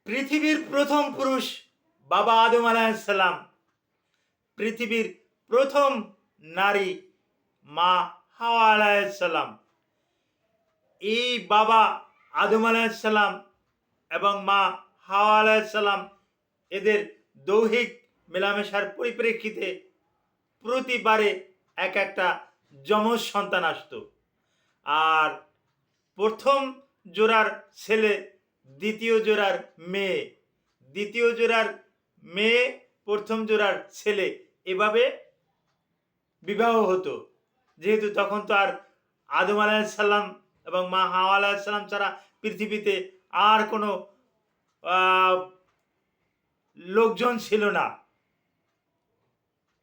পৃথিবীর প্রথম পুরুষ বাবা আদম আলাইহিসসালাম, পৃথিবীর প্রথম নারী মা হাওয়া আলাইহিসসালাম। এই বাবা আদম আলাইহিসসালাম এবং মা হাওয়া আলাইহিসসালাম এদের দৈহিক মেলামেশার পরিপ্রেক্ষিতে প্রতিবারে এক একটা যমজ সন্তান আসতো। আর প্রথম জোড়ার ছেলে, দ্বিতীয় জোড়ার মেয়ে, দ্বিতীয় জোড়ার মেয়ে, প্রথম জোড়ার ছেলে, এভাবে বিবাহ হতো। যেহেতু তখন তো আর আদম আলাইহিসসালাম এবং মা হাওয়া আলাইহিসসালাম ছাড়া পৃথিবীতে আর কোনো লোকজন ছিল না।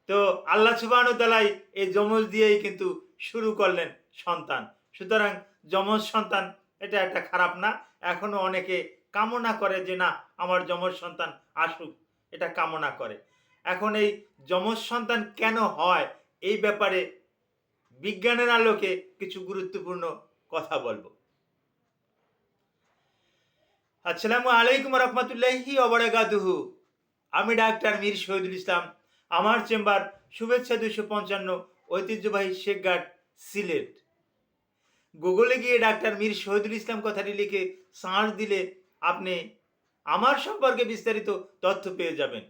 তো আল্লাহ সুবহানাহু ওয়া তাআলা এই যমজ দিয়েই কিন্তু শুরু করলেন সন্তান। সুতরাং যমজ সন্তান এটা একটা খারাপ না। এখনো অনেকে কামনা করে যে না, আমার যমজ সন্তান আসুক, এটা কামনা করে। এখন এই যমজ সন্তান কেন হয় এই ব্যাপারে বিজ্ঞানের আলোকে কিছু গুরুত্বপূর্ণ কথা বলবো। আসসালামু আলাইকুম রহমতুল্লাহি ওয়া বারাকাতুহু। আমি ডাক্তার মীর শহীদুল ইসলাম। আমার চেম্বার শুভেচ্ছা 255, ঐতিহ্যবাহী শেখঘাট, সিলেট। গুগলে গিয়ে ডাক্তার মীর শহীদুল ইসলাম কথাটি লিখে সার্চ দিলে আপনি আমার সম্পর্কে বিস্তারিত তথ্য পেয়ে যাবেন।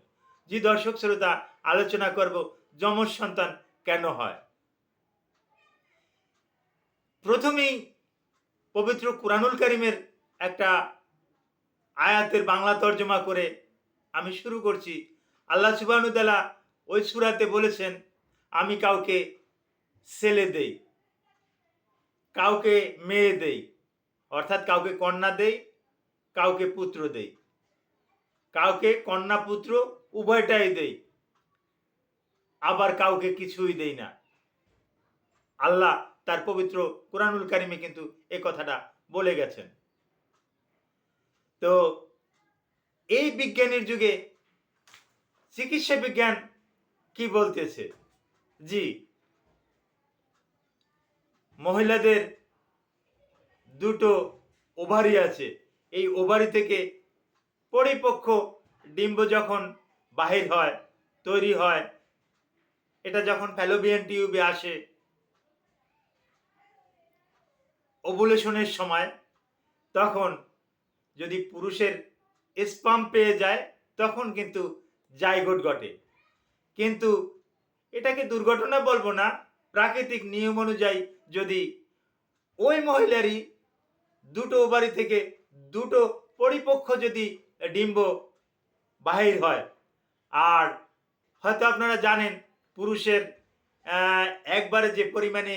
জি দর্শক শ্রোতা, আলোচনা করব যমজ সন্তান কেন হয়। প্রথমেই পবিত্র কুরআনুল কারীমের একটা আয়াতের বাংলা তর্জমা করে আমি শুরু করছি। আল্লাহ সুবহানাহু ওয়া তাআলা ওই সূরাতে বলেছেন, আমি কাউকে ছেলে দেই, কাউকে মেয়ে দেই, অর্থাৎ কাউকে কন্যা দেই, কাউকে পুত্র দেই, কাউকে কন্যা পুত্র উভয়টাই দেই, আবার কাউকে কিছুই দেই না। আল্লাহ তার পবিত্র কুরআনুল কারীমে কিন্তু এই কথাটা বলে গেছেন। তো এই বিজ্ঞানের যুগে চিকিৎসা বিজ্ঞান কি বলতেছে? জি, মহিলাদের দুটো ওভারি আছে। এই ওভারি থেকে পরিপক্ক ডিম্ব যখন বাহির হয়, তৈরি হয়, এটা যখন ফ্যালোপিয়ান টিউবে আসে ওভুলেশনের সময়, তখন যদি পুরুষের স্পাম পেয়ে যায় তখন কিন্তু জাইগোট ঘটে। কিন্তু এটাকে দুর্ঘটনা বলবো না, প্রাকৃতিক নিয়ম অনুযায়ী যদি ওই মহিলারই দুটো ওভারি থেকে দুটো পরিপক্ক যদি ডিম্ব বাহির হয়, আর হয়তো আপনারা জানেন পুরুষের একবারে যে পরিমাণে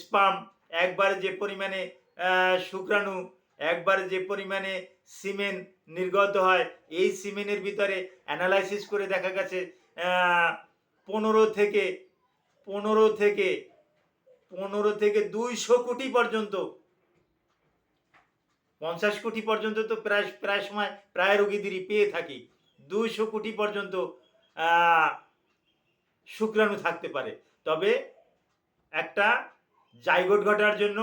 স্পাম, একবারে যে পরিমাণে শুক্রাণু, একবারে যে পরিমাণে সিমেন নির্গত হয়, এই সিমেনের ভিতরে অ্যানালাইসিস করে দেখা গেছে 15 থেকে 200 কোটি পর্যন্ত, 50 কোটি পর্যন্ত তো প্রায় সময় প্রায় রোগীদেরই পেয়ে থাকি। 200 কোটি পর্যন্ত শুক্রাণু থাকতে পারে। তবে একটা জাইগোট ঘটার জন্য,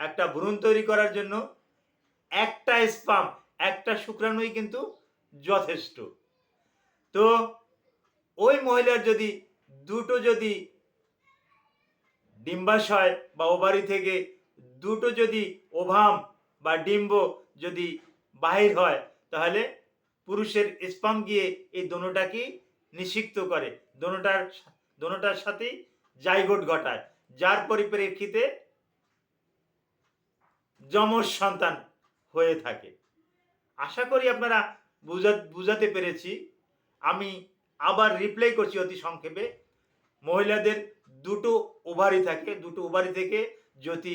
একটা ভ্রূণ তৈরি করার জন্য একটা স্পাম, একটা শুক্রাণুই কিন্তু যথেষ্ট। তো ওই মহিলার যদি ডিম্বাশয় বা ওভারি থেকে দুটো যদি ওভাম বা ডিম্ব যদি বাহির হয়, তাহলে পুরুষের স্পাম গিয়ে এই দোনোটাকেই নিষিক্ত করে, দোনোটার সাথেই জাইগোট ঘটায়, যার পরিপ্রেক্ষিতে যমজ সন্তান হয়ে থাকে। আশা করি আপনারা বুঝাতে পেরেছি। আমি আবার রিপ্লাই করছি অতি সংক্ষেপে। মহিলাদের দুটো ওভারি থাকে, দুটো ওভারি থেকে যদি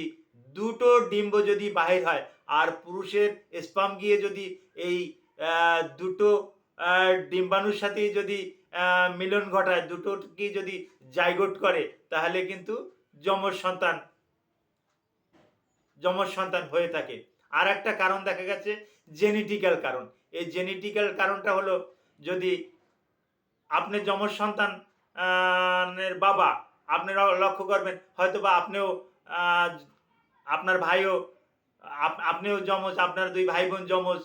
দুটো ডিম্ব যদি বাহির হয়, আর পুরুষের স্পাম গিয়ে যদি এই দুটো ডিম্বাণুর সাথে যদি মিলন ঘটায়, দুটোকে যদি জাইগোট করে, তাহলে কিন্তু যমজ সন্তান হয়ে থাকে। আর একটা কারণ দেখা গেছে জেনেটিক্যাল কারণ। এই জেনেটিক্যাল কারণটা হলো, যদি আপনি যমজ সন্তান এর বাবা, আপনারা লক্ষ্য করবেন হয়তো বা আপনিও, আপনার ভাইও আপনিও যমজ, আপনার দুই ভাই বোন যমজ,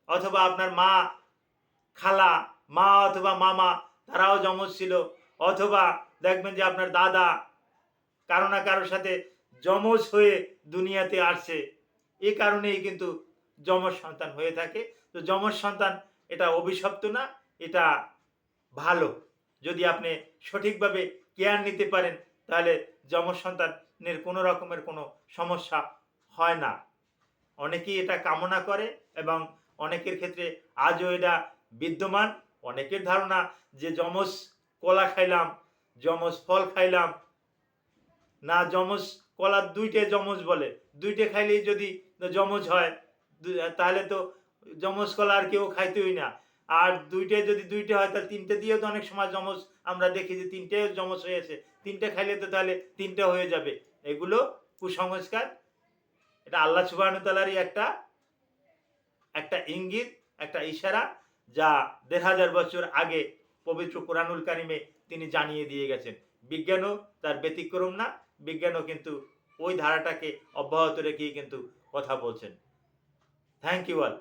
অথবা আপনার মা খালা, মা অথবা মামা তারাও যমজ ছিল, অথবা দেখবেন যে আপনার দাদা কারো না কারোর সাথে যমজ হয়ে দুনিয়াতে আসছে। এ কারণেই কিন্তু যমজ সন্তান হয়ে থাকে। তো যমজ সন্তান এটা অভিশপ্ত না, এটা ভালো। যদি আপনি সঠিকভাবে কেয়ার নিতে পারেন তাহলে যমজ সন্তানের কোনো রকমের কোনো সমস্যা হয় না। অনেকেই এটা কামনা করে এবং অনেকের ক্ষেত্রে আজও এটা বিদ্যমান। অনেকের ধারণা যে যমজ কলা খাইলাম, যমজ ফল খাইলাম, না যমজ কলার ২ টে যমজ বলে। ২ টে খাইলেই যদি যমজ হয় তাহলে তো যমজ কলা আর কেউ খাইতই না। আর ২ টে যদি ২ টে হয় তাহলে ৩ টে দিয়েও তো অনেক সময় যমজ আমরা দেখি যে ৩ টেও যমজ হয়েছে। ৩ টে খাইলে তো তাহলে ৩ টে হয়ে যাবে। এগুলো কুসংস্কার। এটা আল্লাহ সুবহানাহু ওয়া তাআলারই একটা ইঙ্গিত, একটা ইশারা, যা ১৫০০ বছর আগে পবিত্র কোরআনুল কারিমে তিনি জানিয়ে দিয়ে গেছেন। বিজ্ঞানও তার ব্যতিক্রম না। বিজ্ঞানও কিন্তু ওই ধারাটাকে অব্যাহত রেখেই কিন্তু কথা বলছেন। Thank you all.